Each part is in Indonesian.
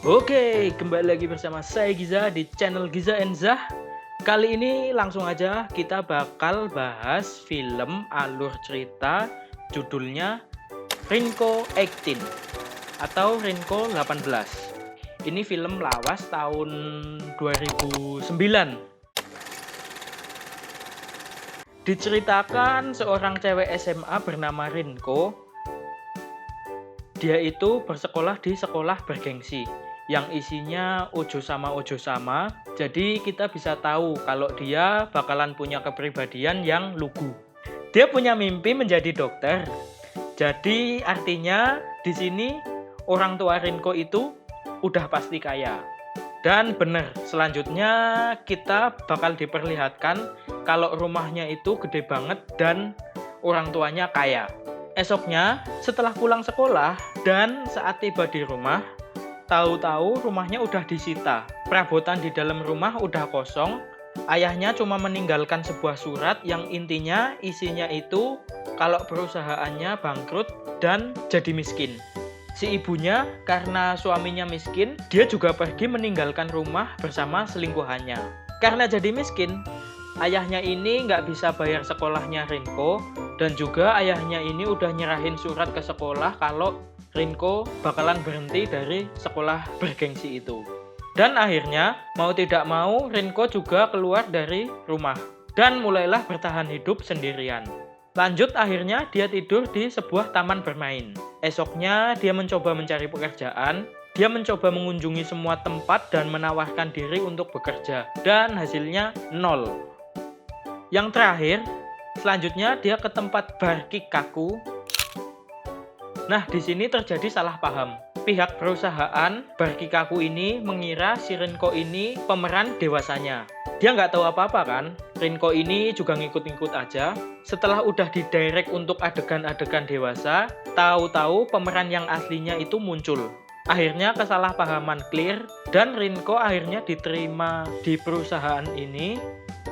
Oke, kembali lagi bersama saya Giza di channel Giza Enzah. Kali ini langsung aja kita bakal bahas film alur cerita judulnya Rinko 18 atau Rinko 18. Ini film lawas tahun 2009. Diceritakan seorang cewek SMA bernama Rinko. Dia itu bersekolah di sekolah bergengsi yang isinya ojo sama. Jadi kita bisa tahu kalau dia bakalan punya kepribadian yang lugu. Dia punya mimpi menjadi dokter. Jadi artinya di sini orang tua Rinko itu udah pasti kaya. Dan bener, selanjutnya kita bakal diperlihatkan kalau rumahnya itu gede banget dan orang tuanya kaya. Esoknya, setelah pulang sekolah dan saat tiba di rumah, tahu-tahu rumahnya udah disita. Perabotan di dalam rumah udah kosong. Ayahnya cuma meninggalkan sebuah surat yang intinya isinya itu kalau perusahaannya bangkrut dan jadi miskin. Si ibunya karena suaminya miskin, dia juga pergi meninggalkan rumah bersama selingkuhannya. Karena jadi miskin, ayahnya ini nggak bisa bayar sekolahnya Rinko, dan juga ayahnya ini udah nyerahin surat ke sekolah kalau Rinko bakalan berhenti dari sekolah bergengsi itu. Dan akhirnya, mau tidak mau, Rinko juga keluar dari rumah. Dan mulailah bertahan hidup sendirian. Lanjut, akhirnya dia tidur di sebuah taman bermain. Esoknya, dia mencoba mencari pekerjaan. Dia mencoba mengunjungi semua tempat dan menawarkan diri untuk bekerja. Dan hasilnya nol. Yang terakhir, selanjutnya dia ke tempat bar Kikaku. Nah, di sini terjadi salah paham. Pihak perusahaan bar Kikaku ini mengira si Rinko ini pemeran dewasanya. Dia nggak tahu apa-apa kan? Rinko ini juga ngikut-ngikut aja. Setelah udah didirect untuk adegan-adegan dewasa, tahu-tahu pemeran yang aslinya itu muncul. Akhirnya kesalahpahaman clear dan Rinko akhirnya diterima di perusahaan ini,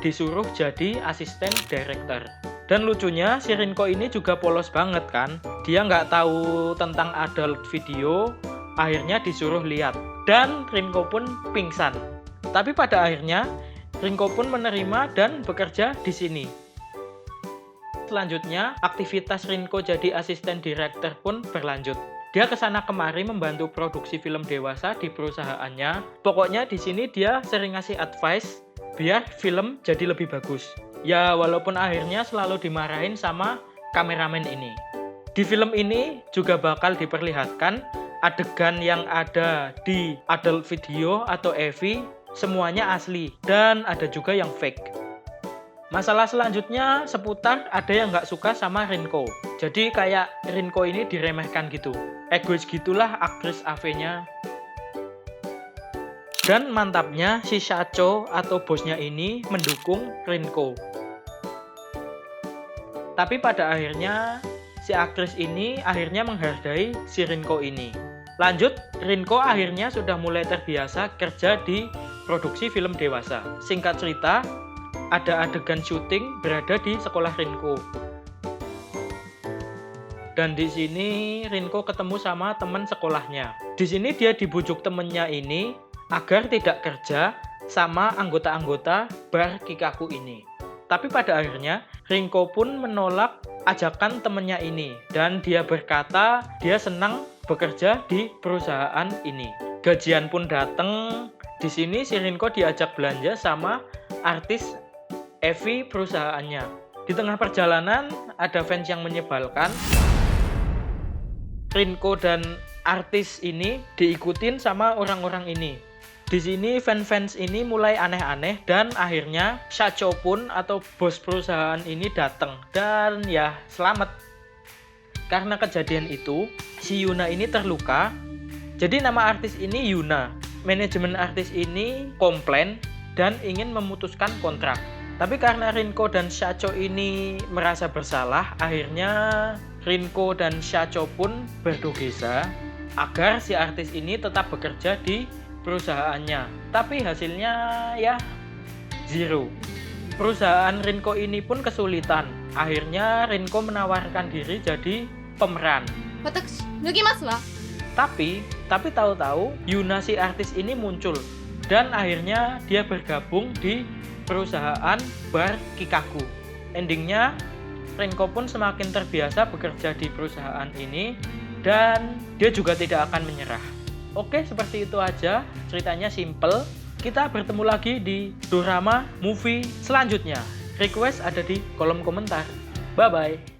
disuruh jadi asisten director. Dan lucunya si Rinko ini juga polos banget kan. Dia nggak tahu tentang adult video, akhirnya disuruh lihat. Dan Rinko pun pingsan. Tapi pada akhirnya Rinko pun menerima dan bekerja di sini. Selanjutnya, aktivitas Rinko jadi asisten director pun berlanjut. Dia kesana kemari membantu produksi film dewasa di perusahaannya. Pokoknya di sini dia sering ngasih advice biar film jadi lebih bagus. Ya, walaupun akhirnya selalu dimarahin sama kameramen ini. Di film ini juga bakal diperlihatkan adegan yang ada di adult video atau AV semuanya asli dan ada juga yang fake. Masalah selanjutnya seputar ada yang nggak suka sama Rinko. Jadi kayak Rinko ini diremehkan gitu. Egois gitulah aktris AV-nya. Dan mantapnya si Shacho atau bosnya ini mendukung Rinko. Tapi pada akhirnya si aktris ini akhirnya menghargai si Rinko ini. Lanjut, Rinko akhirnya sudah mulai terbiasa kerja di produksi film dewasa. Singkat cerita, ada adegan syuting berada di sekolah Rinko. Dan di sini Rinko ketemu sama teman sekolahnya. Di sini dia dibujuk temennya ini agar tidak kerja sama anggota-anggota bar Kikaku ini. Tapi pada akhirnya Rinko pun menolak ajakan temennya ini dan dia berkata dia senang bekerja di perusahaan ini. Gajian pun datang. Di sini si Rinko diajak belanja sama artis AV perusahaannya. Di tengah perjalanan ada fans yang menyebalkan. Rinko dan artis ini diikutin sama orang-orang ini. Di sini fans-fans ini mulai aneh-aneh dan akhirnya Shacho pun atau bos perusahaan ini datang dan ya selamat. Karena kejadian itu, si Yuna ini terluka. Jadi nama artis ini Yuna. Manajemen artis ini komplain dan ingin memutuskan kontrak. Tapi karena Rinko dan Shacho ini merasa bersalah, akhirnya Rinko dan Shacho pun berdogesa agar si artis ini tetap bekerja di perusahaannya. Tapi hasilnya ya zero. Perusahaan Rinko ini pun kesulitan. Akhirnya Rinko menawarkan diri jadi pemeran. 私脱ぎますわ。 Tapi Tapi tahu-tahu Yuna si artis ini muncul dan akhirnya dia bergabung di perusahaan bar Kikaku. Endingnya Renko pun semakin terbiasa bekerja di perusahaan ini dan dia juga tidak akan menyerah. Oke, seperti itu aja. Ceritanya simple. Kita bertemu lagi di dorama movie selanjutnya. Request ada di kolom komentar. Bye-bye.